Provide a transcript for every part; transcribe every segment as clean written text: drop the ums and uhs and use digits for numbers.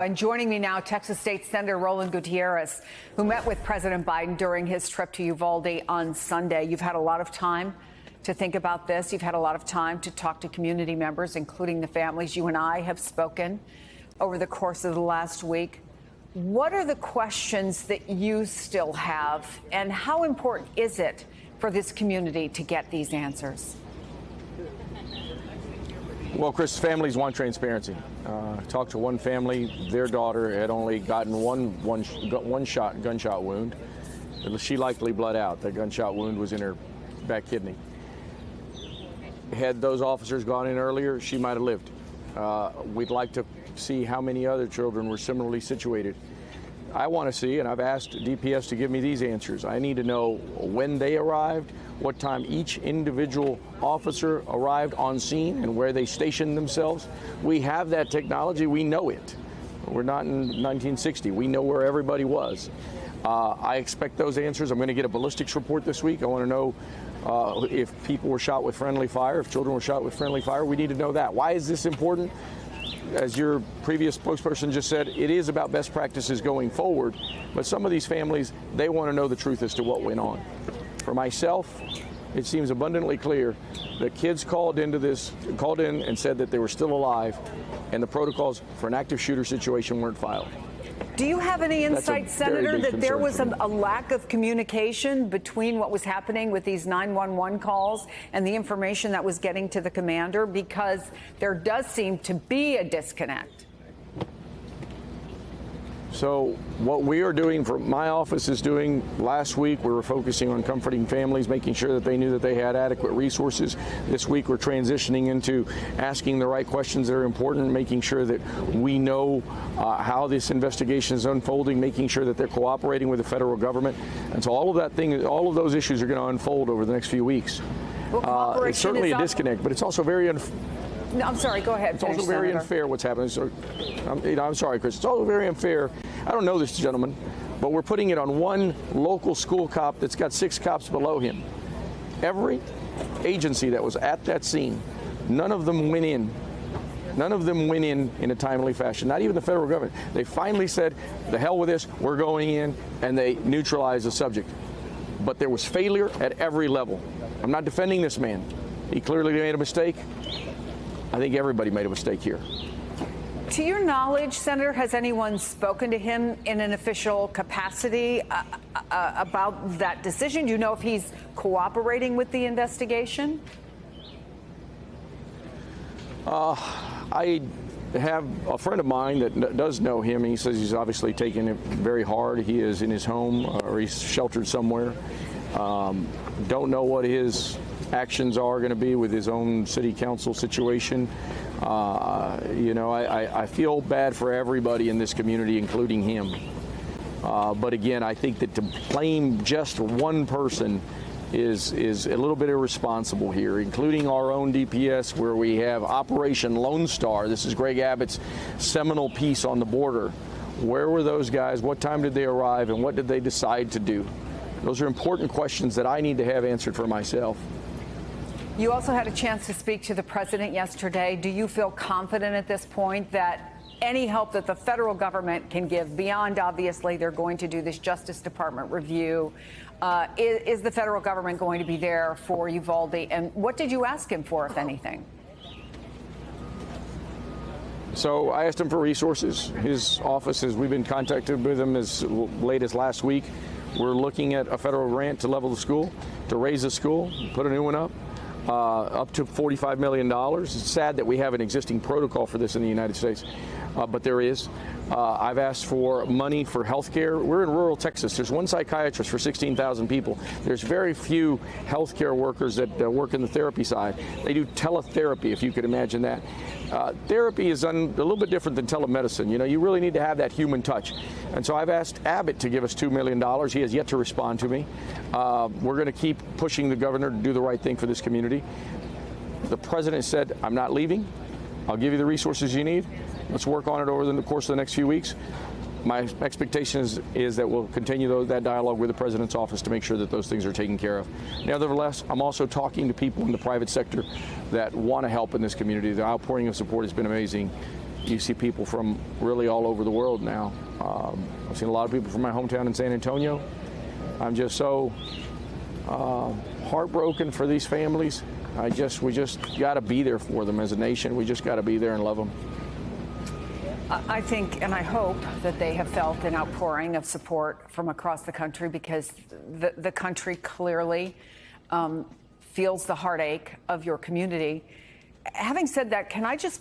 And joining me now, Texas State Senator Roland Gutierrez, who met with President Biden during his trip to Uvalde on Sunday. You've had a lot of time to think about this. You've had a lot of time to talk to community members, including the families. You and I have spoken over the course of the last week. What are the questions that you still have, and how important is it for this community to get these answers? Well, Chris, families want transparency. Talked to one family. Their daughter had only gotten one gunshot wound. She likely bled out. The gunshot wound was in her back kidney. Had those officers gone in earlier, she might have lived. We'd like to see how many other children were similarly situated. I want to see, and I've asked DPS to give me these answers. I need to know when they arrived, what time each individual officer arrived on scene, and where they stationed themselves. We have that technology. We know it. We're not in 1960. We know where everybody was. I expect those answers. I'm going to get a ballistics report this week. I want to know if people were shot with friendly fire, if children were shot with friendly fire. We need to know that. Why is this important? As your previous spokesperson just said, it is about best practices going forward. But some of these families, they want to know the truth as to what went on. For myself, it seems abundantly clear that kids called in and said that they were still alive, and the protocols for an active shooter situation weren't filed. Do you have any insight, Senator, that there was a lack of communication between what was happening with these 911 calls and the information that was getting to the commander? Because there does seem to be a disconnect. So what we are doing, for my office is doing, last week we were focusing on comforting families, making sure that they knew that they had adequate resources. This week we're transitioning into asking the right questions that are important, making sure that we know how this investigation is unfolding, making sure that they're cooperating with the federal government. And so all of those issues are going to unfold over the next few weeks. Well, it's certainly a disconnect, but it's also very No, I'm sorry. Go ahead. It's also very unfair what's happening. So, I'm sorry, Chris. It's also very unfair. I don't know this gentleman, but we're putting it on one local school cop that's got 6 cops below him. Every agency that was at that scene, none of them went in. None of them went in a timely fashion, not even the federal government. They finally said, the hell with this, we're going in, and they neutralized the subject. But there was failure at every level. I'm not defending this man. He clearly made a mistake. I think everybody made a mistake here. To your knowledge, Senator, has anyone spoken to him in an official capacity about that decision? Do you know if he's cooperating with the investigation? I have a friend of mine that does know him. He says he's obviously taking it very hard. He is in his home, or he's sheltered somewhere. Don't know what his actions are going to be with his own city council situation. I feel bad for everybody in this community, including him. But again, I think that to blame just one person is a little bit irresponsible here, including our own DPS, where we have Operation Lone Star. This is Greg Abbott's seminal piece on the border. Where were those guys? What time did they arrive? And what did they decide to do? Those are important questions that I need to have answered for myself. You also had a chance to speak to the president yesterday. Do you feel confident at this point that any help that the federal government can give, beyond obviously they're going to do this Justice Department review, is the federal government going to be there for Uvalde? And what did you ask him for, if anything? So I asked him for resources. His office, we've been contacted with him as late as last week. We're looking at a federal grant to level the school, to raise the school, put a new one up to $45 million. It's sad that we have an existing protocol for this in the United States, but there is. I've asked for money for health care. We're in rural Texas. There's one psychiatrist for 16,000 people. There's very few health care workers that work in the therapy side. They do teletherapy, if you could imagine that. Therapy is a little bit different than telemedicine. You know, you really need to have that human touch. And so I've asked Abbott to give us $2 million. He has yet to respond to me. We're going to keep pushing the governor to do the right thing for this community. The president said, I'm not leaving. I'll give you the resources you need. Let's work on it over the course of the next few weeks. My expectation is that we'll continue that dialogue with the president's office to make sure that those things are taken care of. Nevertheless, I'm also talking to people in the private sector that want to help in this community. The outpouring of support has been amazing. You see people from really all over the world now. I've seen a lot of people from my hometown in San Antonio. I'm just so heartbroken for these families. We just got to be there for them as a nation. We just got to be there and love them. I think and I hope that they have felt an outpouring of support from across the country, because the country clearly feels the heartache of your community. Having said that, can I just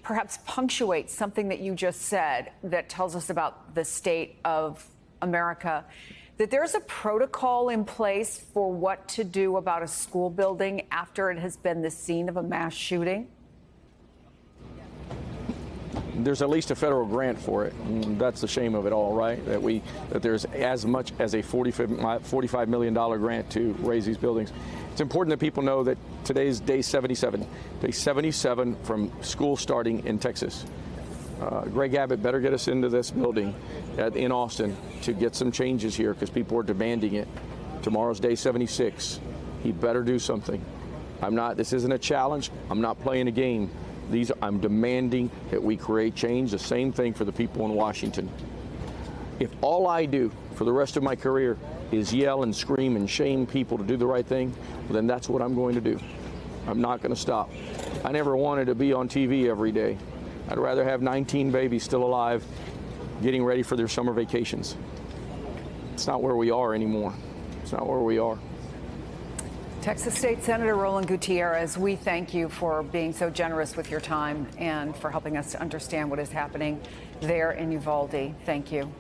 perhaps punctuate something that you just said that tells us about the state of America? That there's a protocol in place for what to do about a school building after it has been the scene of a mass shooting? There's at least a federal grant for it. And that's the shame of it all, right? That there's as much as a $45 million grant to raise these buildings. It's important that people know that today's day 77. Day 77 from school starting in Texas. Greg Abbott better get us into this building in Austin to get some changes here, because people are demanding it. Tomorrow's day 76. He better do something. This isn't a challenge. I'm not playing a game. I'm demanding that we create change. The same thing for the people in Washington. If all I do for the rest of my career is yell and scream and shame people to do the right thing, well, then that's what I'm going to do. I'm not going to stop. I never wanted to be on TV every day. I'd rather have 19 babies still alive getting ready for their summer vacations. It's not where we are anymore. It's not where we are. Texas State Senator Roland Gutierrez, we thank you for being so generous with your time and for helping us to understand what is happening there in Uvalde. Thank you.